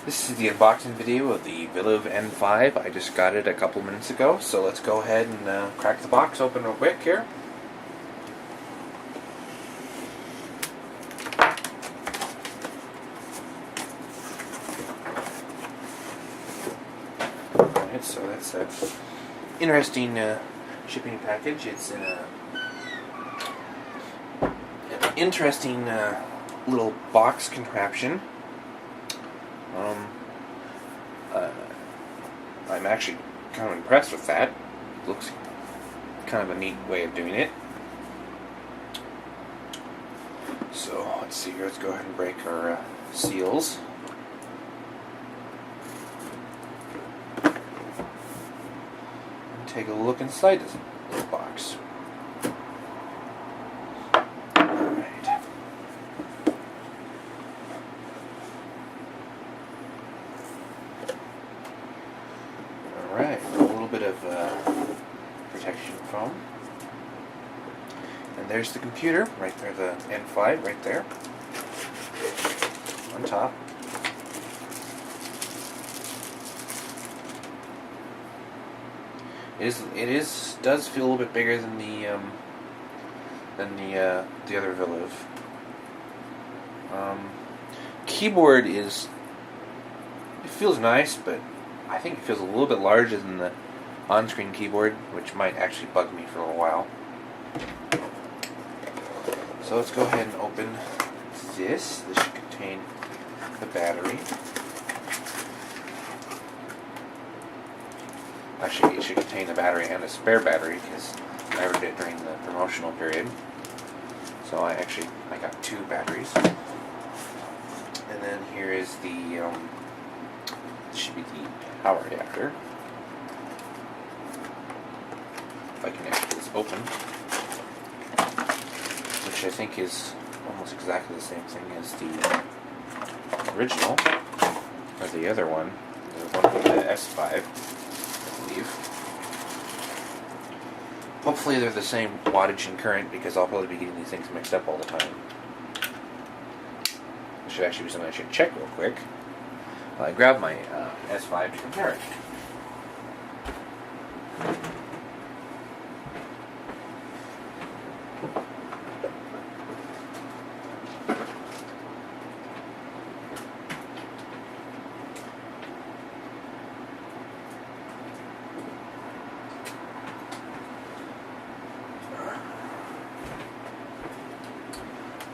This is the unboxing video of the Viliv N5. I just got it a couple minutes ago, so let's go ahead and crack the box open real quick here. Alright, so that's an interesting shipping package. It's in an interesting little box contraption. I'm actually kind of impressed with that. Looks kind of a neat way of doing it. So let's see here. Let's go ahead and break our seals. And take a look inside this little box. Alright, a little bit of protection foam. And there's the computer, right there, the N5, right there. On top. It does feel a little bit bigger than the other Viliv. Keyboard it feels nice, but I think it feels a little bit larger than the on-screen keyboard, which might actually bug me for a while. So let's go ahead and open this. This should contain the battery. Actually, it should contain the battery and a spare battery, because I ordered it during the promotional period. So I got two batteries. And then here is the this should be the power adapter. If I can actually get this open, which I think is almost exactly the same thing as the original, or the other one, the one with the S5, I believe. Hopefully they're the same wattage and current, because I'll probably be getting these things mixed up all the time. This should actually be something I should check real quick. I grabbed my S5 to compare it.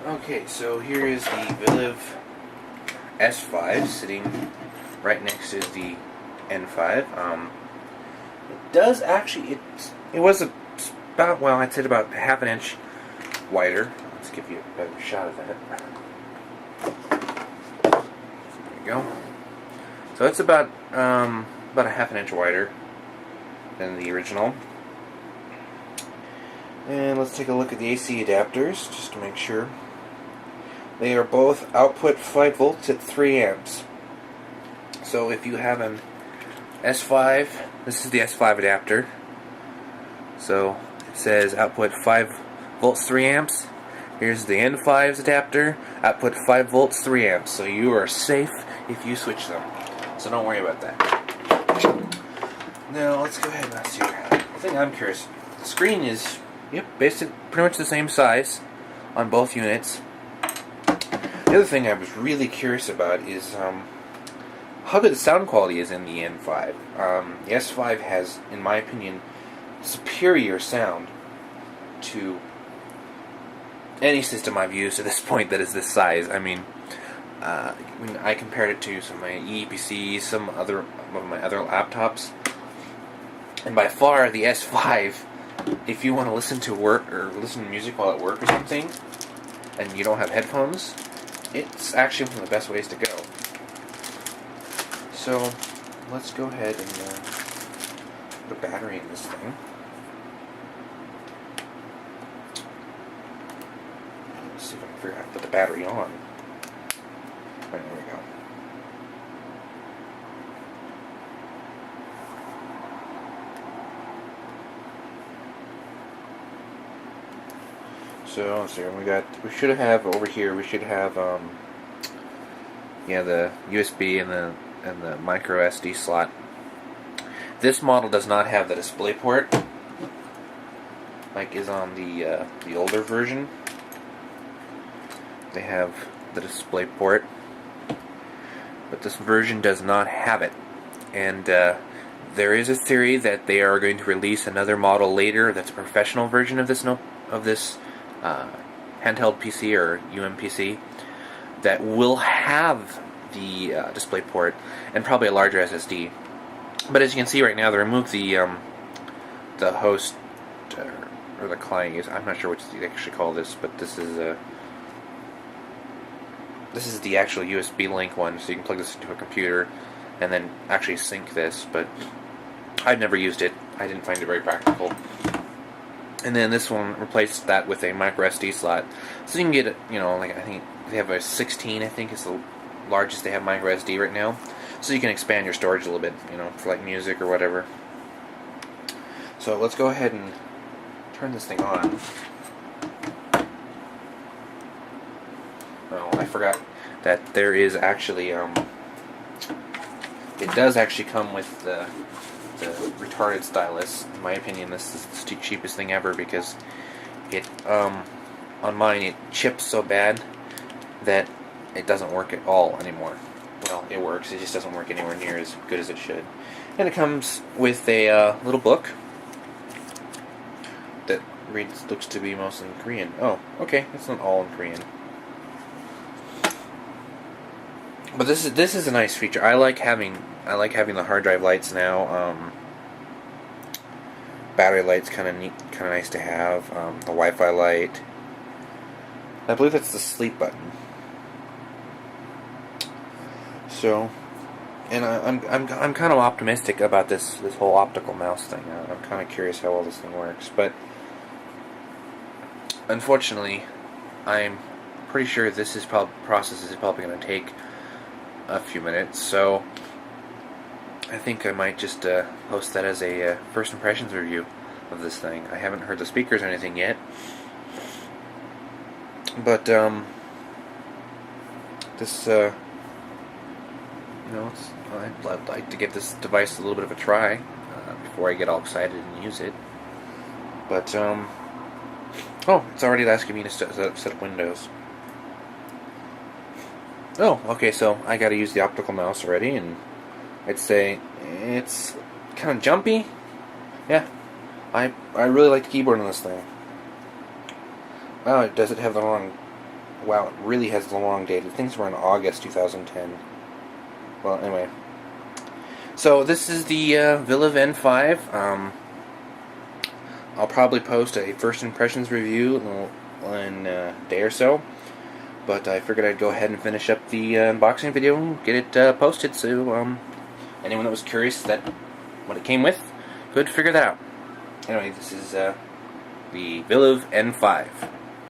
Okay, so here is the Viliv S5 sitting right next to the N5. It does actually, it was about, well, I'd say about half an inch wider. Let's give you a better shot of that. There you go. So it's about a half an inch wider than the original. And let's take a look at the AC adapters, just to make sure. They are both output 5 volts at 3 amps. So if you have an S5, this is the S5 adapter. So it says output 5 volts 3 amps. Here's the N5's adapter, output 5 volts 3 amps. So you are safe if you switch them. So don't worry about that. Now let's go ahead and see. The thing I'm curious, the screen is basically pretty much the same size on both units. The other thing I was really curious about is how good the sound quality is in the N5. The S5 has, in my opinion, superior sound to any system I've used at this point that is this size. I mean, when I compared it to some of my EPCs, some of my other laptops, and by far the S5, if you want to listen to work or listen to music while at work or something, and you don't have headphones, it's actually one of the best ways to go. So let's go ahead and put a battery in this thing. Let's see if I can figure out how to put the battery on. Right, there we go. So let's see, we should have over here, we should have the Yeah, the USB and the micro SD slot. This model does not have the display port, like is on the older version. They have the display port, but this version does not have it. And there is a theory that they are going to release another model later that's a professional version of this handheld PC or UMPC that will have the display port and probably a larger SSD. But as you can see right now, they removed the host or the client. I'm not sure what you actually call this, but this is the actual USB link one, so you can plug this into a computer and then actually sync this. But I've never used it. I didn't find it very practical. And then this one replaced that with a micro SD slot, so you can get it. Like I think they have a 16. I think is the largest they have micro SD right now. So you can expand your storage a little bit, for like music or whatever. So let's go ahead and turn this thing on. Oh, I forgot that there is actually, it does actually come with the retarded stylus. In my opinion, this is the cheapest thing ever because it, on mine, it chips so bad that it doesn't work at all anymore. Well, it works, it just doesn't work anywhere near as good as it should. And it comes with a little book that looks to be mostly in Korean. Oh, okay, it's not all in Korean. But this is a nice feature. I like having the hard drive lights now. Battery light's kind of neat, kind of nice to have. The Wi-Fi light. I believe that's the sleep button. So, and I'm kind of optimistic about this whole optical mouse thing. I'm kind of curious how well this thing works, but unfortunately, I'm pretty sure this process is probably going to take a few minutes. So, I think I might just post that as a first impressions review of this thing. I haven't heard the speakers or anything yet, but this. I'd like to give this device a little bit of a try before I get all excited and use it. But, oh, it's already asking me to set up Windows. Oh, okay, so I gotta use the optical mouse already, and I'd say it's kind of jumpy. Yeah, I really like the keyboard on this thing. Oh, does it have the wrong... Wow, it really has the wrong date. The things were in August 2010. Well, anyway. So, this is the Viliv N5. I'll probably post a first impressions review in a day or so. But I figured I'd go ahead and finish up the unboxing video and get it posted, so anyone that was curious what it came with could figure that out. Anyway, this is the Viliv N5.